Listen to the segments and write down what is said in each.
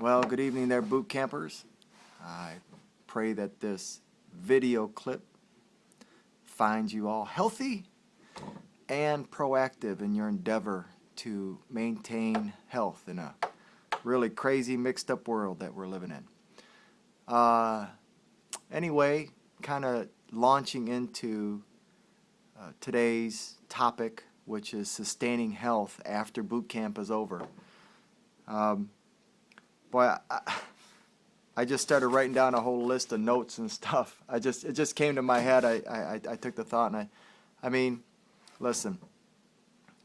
Well, good evening there, boot campers. I pray that this video clip finds you all healthy and proactive in your endeavor to maintain health in a really crazy, mixed up world that we're living in. Anyway, kind of launching into today's topic, which is sustaining health after boot camp is over. Boy, I just started writing down a whole list of notes and stuff. It just came to my head. I took the thought, and I mean, listen,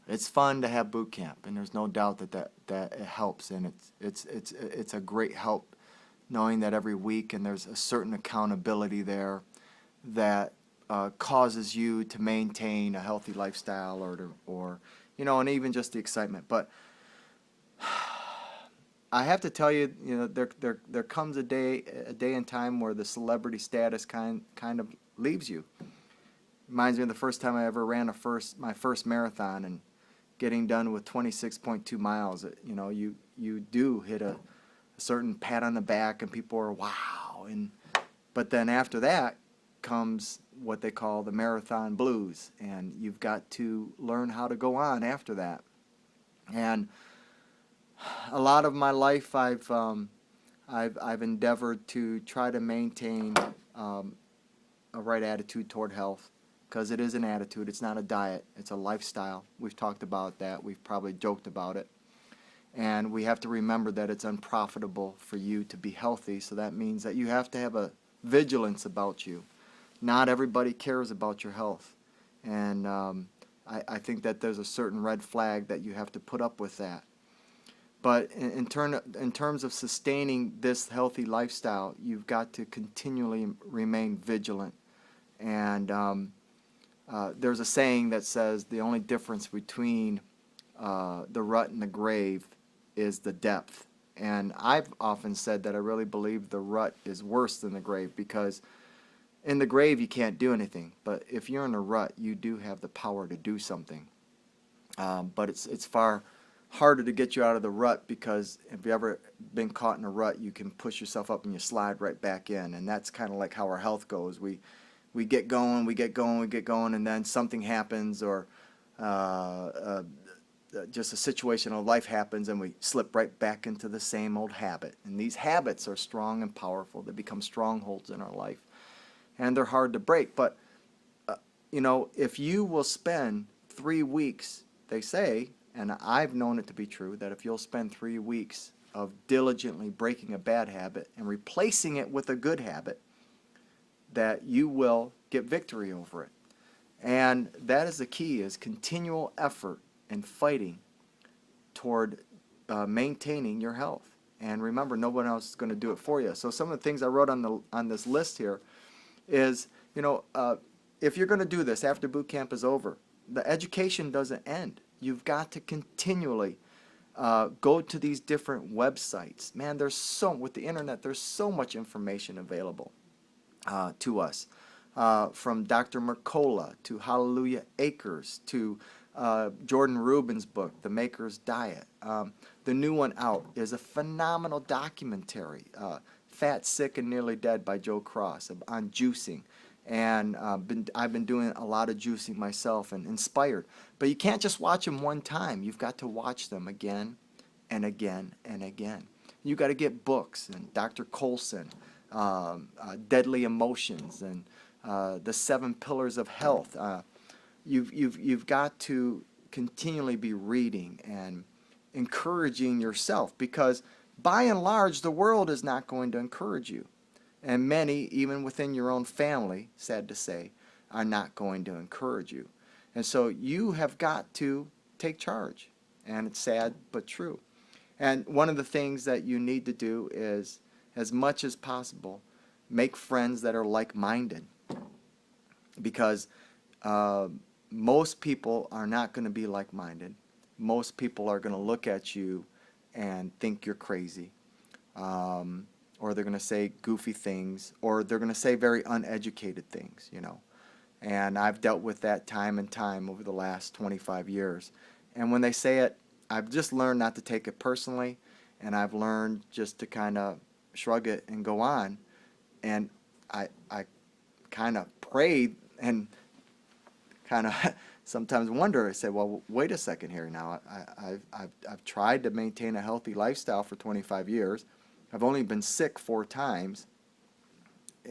it's fun to have boot camp, and there's no doubt that it helps, and it's a great help knowing that every week, and there's a certain accountability there that causes you to maintain a healthy lifestyle, or and even just the excitement, but. I have to tell you, there comes a day and time where the celebrity status kind of leaves you. Reminds me of the first time I ever ran my first marathon, and getting done with 26.2 miles. You do hit a certain pat on the back, and people are wow. But then after that comes what they call the marathon blues, and you've got to learn how to go on after that. And a lot of my life, I've endeavored to try to maintain a right attitude toward health, because it is an attitude. It's not a diet. It's a lifestyle. We've talked about that. We've probably joked about it, and we have to remember that it's unprofitable for you to be healthy. So that means that you have to have a vigilance about you. Not everybody cares about your health, and I think that there's a certain red flag that you have to put up with that. But in terms of sustaining this healthy lifestyle, you've got to continually remain vigilant. And there's a saying that says the only difference between the rut and the grave is the depth. And I've often said that I really believe the rut is worse than the grave, because in the grave you can't do anything. But if you're in a rut, you do have the power to do something. But it's far harder to get you out of the rut, because if you've ever been caught in a rut, you can push yourself up and you slide right back in. And that's kind of like how our health goes. We get going, and then something happens, or just a situation of life happens, and we slip right back into the same old habit. And these habits are strong and powerful. They become strongholds in our life, and they're hard to break. But if you will spend 3 weeks, they say, and I've known it to be true, that if you'll spend 3 weeks of diligently breaking a bad habit and replacing it with a good habit, that you will get victory over it. And that is the key, is continual effort and fighting toward maintaining your health. And remember, no one else is going to do it for you. So some of the things I wrote on this list here is, if you're going to do this after boot camp is over, the education doesn't end. You've got to continually go to these different websites. Man, with the internet, there's so much information available to us. From Dr. Mercola to Hallelujah Acres to Jordan Rubin's book, The Maker's Diet. The new one out is a phenomenal documentary, Fat, Sick, and Nearly Dead by Joe Cross, on juicing. And I've been doing a lot of juicing myself, and inspired. But you can't just watch them one time. You've got to watch them again and again and again. You've got to get books, and Dr. Colson, Deadly Emotions, and the 7 Pillars of Health. You've got to continually be reading and encouraging yourself, because by and large the world is not going to encourage you. And many, even within your own family, sad to say, are not going to encourage you. And so you have got to take charge. And it's sad but true. And one of the things that you need to do is, as much as possible, make friends that are like-minded. Because most people are not going to be like-minded. Most people are going to look at you and think you're crazy. Or they're going to say goofy things, or they're going to say very uneducated things, And I've dealt with that time and time over the last 25 years. And when they say it, I've just learned not to take it personally, and I've learned just to kind of shrug it and go on. And I kind of prayed and kind of sometimes wonder. I say, well, wait a second here now. I've tried to maintain a healthy lifestyle for 25 years. I've only been sick 4 times.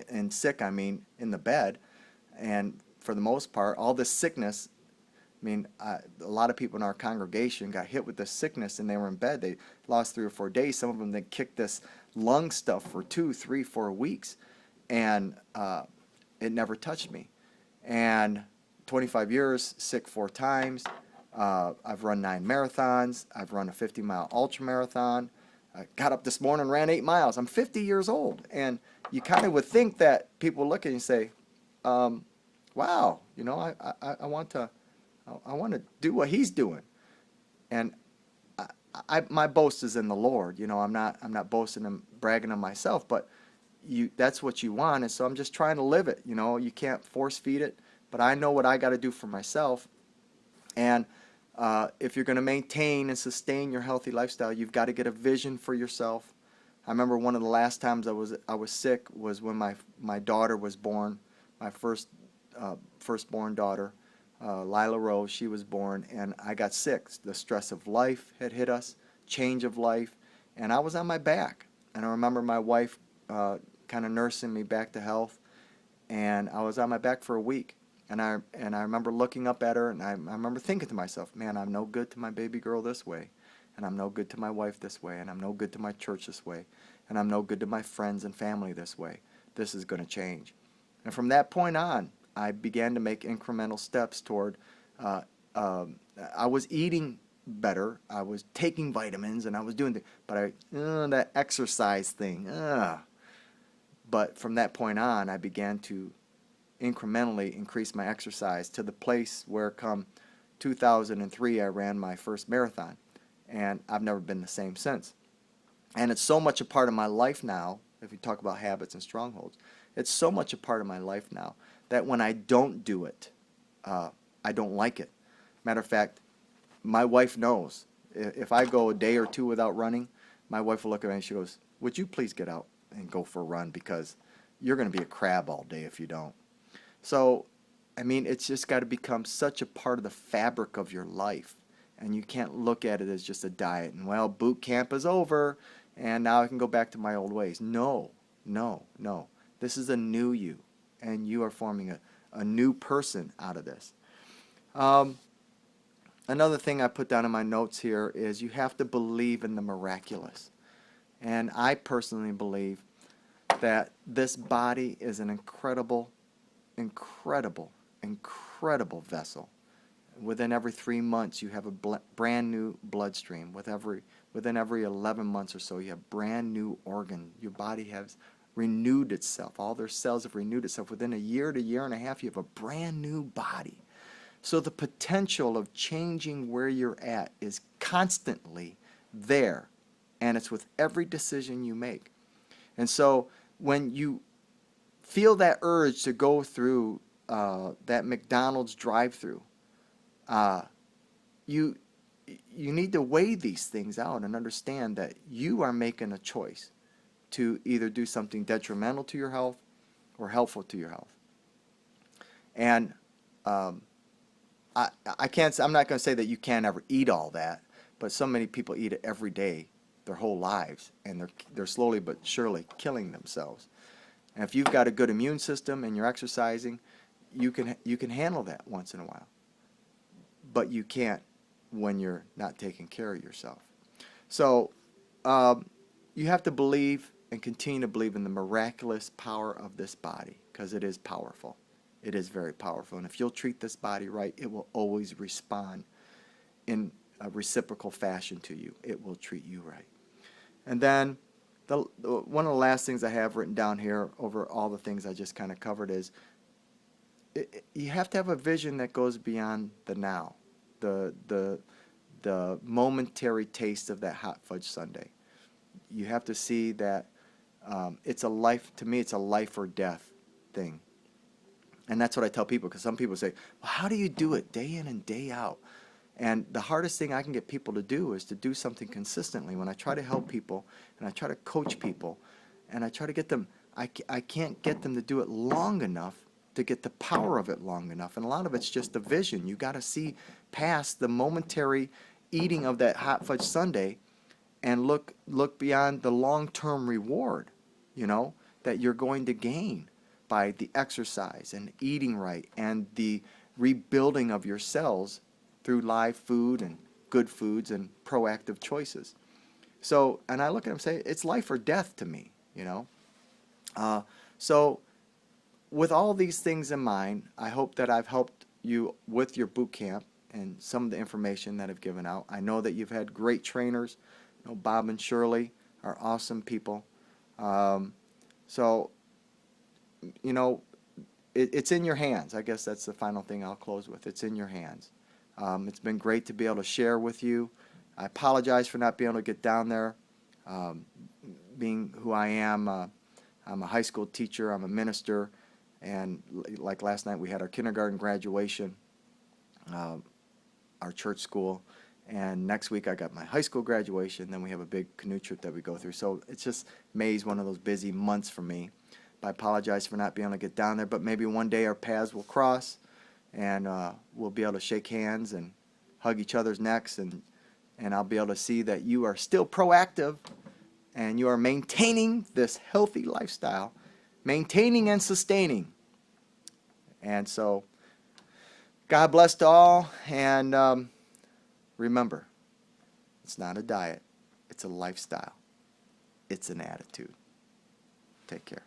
And sick, I mean in the bed. And for the most part, all this sickness, I mean, a lot of people in our congregation got hit with this sickness and they were in bed. They lost 3 or 4 days. Some of them, they kicked this lung stuff for 2, 3, 4 weeks. And it never touched me. And 25 years, sick 4 times. I've run 9 marathons. I've run a 50-mile ultra marathon. I got up this morning and ran 8 miles. I'm 50 years old. And you kind of would think that people look at you and say, wow, you know, I want to do what he's doing. And my boast is in the Lord. You know, I'm not boasting and bragging on myself, but that's what you want. And so I'm just trying to live it. You know, you can't force feed it, but I know what I got to do for myself. And if you're going to maintain and sustain your healthy lifestyle, you've got to get a vision for yourself. I remember one of the last times I was sick was when my daughter was born, my firstborn daughter, Lila Rose. She was born, and I got sick. The stress of life had hit us, change of life, and I was on my back. And I remember my wife kind of nursing me back to health, and I was on my back for a week. And I remember looking up at her, and I remember thinking to myself, man, I'm no good to my baby girl this way, and I'm no good to my wife this way, and I'm no good to my church this way, and I'm no good to my friends and family this way. This is going to change. And from that point on, I began to make incremental steps toward, I was eating better, I was taking vitamins, and I was doing things, but that exercise thing, But from that point on, I began to incrementally increase my exercise to the place where come 2003 I ran my first marathon, and I've never been the same since. And it's so much a part of my life now. If you talk about habits and strongholds, it's so much a part of my life now that when I don't do it, I don't like it. Matter of fact, my wife knows if I go a day or 2 without running, my wife will look at me and she goes, would you please get out and go for a run, because you're going to be a crab all day if you don't. So, I mean, it's just got to become such a part of the fabric of your life. And you can't look at it as just a diet. And, well, boot camp is over, and now I can go back to my old ways. No, no, no. This is a new you, and you are forming a new person out of this. Another thing I put down in my notes here is you have to believe in the miraculous. And I personally believe that this body is an incredible vessel. Within every 3 months, you have a brand new bloodstream. Within every 11 months or so, you have brand new organ. Your body has renewed itself. All their cells have renewed itself. Within a year to year and a half, you have a brand new body. So the potential of changing where you're at is constantly there, and it's with every decision you make. And so when you feel that urge to go through that McDonald's drive-through, you need to weigh these things out and understand that you are making a choice to either do something detrimental to your health or helpful to your health. And I'm not going to say that you can't ever eat all that, but so many people eat it every day, their whole lives, and they're slowly but surely killing themselves. And if you've got a good immune system and you're exercising, you can handle that once in a while. But you can't when you're not taking care of yourself. So you have to believe and continue to believe in the miraculous power of this body, because it is powerful. It is very powerful. And if you'll treat this body right, it will always respond in a reciprocal fashion to you. It will treat you right. And then one of the last things I have written down here over all the things I just kind of covered is you have to have a vision that goes beyond the now, the momentary taste of that hot fudge sundae. You have to see that it's a life, to me, it's a life or death thing. And that's what I tell people, because some people say, well, how do you do it day in and day out? And the hardest thing I can get people to do is to do something consistently. When I try to help people and I try to coach people and I try to get them, I can't get them to do it long enough to get the power of it long enough. And a lot of it's just the vision. You got to see past the momentary eating of that hot fudge sundae and look beyond the long-term reward, you know, that you're going to gain by the exercise and eating right and the rebuilding of your cells through live food and good foods and proactive choices. So, and I look at them and say, it's life or death to me, you know. So with all these things in mind, I hope that I've helped you with your boot camp and some of the information that I've given out. I know that you've had great trainers. You know, Bob and Shirley are awesome people. So, you know, it's in your hands. I guess that's the final thing I'll close with. It's in your hands. It's been great to be able to share with you. I apologize for not being able to get down there. Being who I am, I'm a high school teacher, I'm a minister, and like last night we had our kindergarten graduation, our church school, and next week I got my high school graduation, then we have a big canoe trip that we go through. So it's just, May's one of those busy months for me. I apologize for not being able to get down there, but maybe one day our paths will cross and we'll be able to shake hands and hug each other's necks, and I'll be able to see that you are still proactive and you are maintaining this healthy lifestyle, maintaining and sustaining. And so, God bless to all, and remember, it's not a diet, it's a lifestyle, it's an attitude. Take care.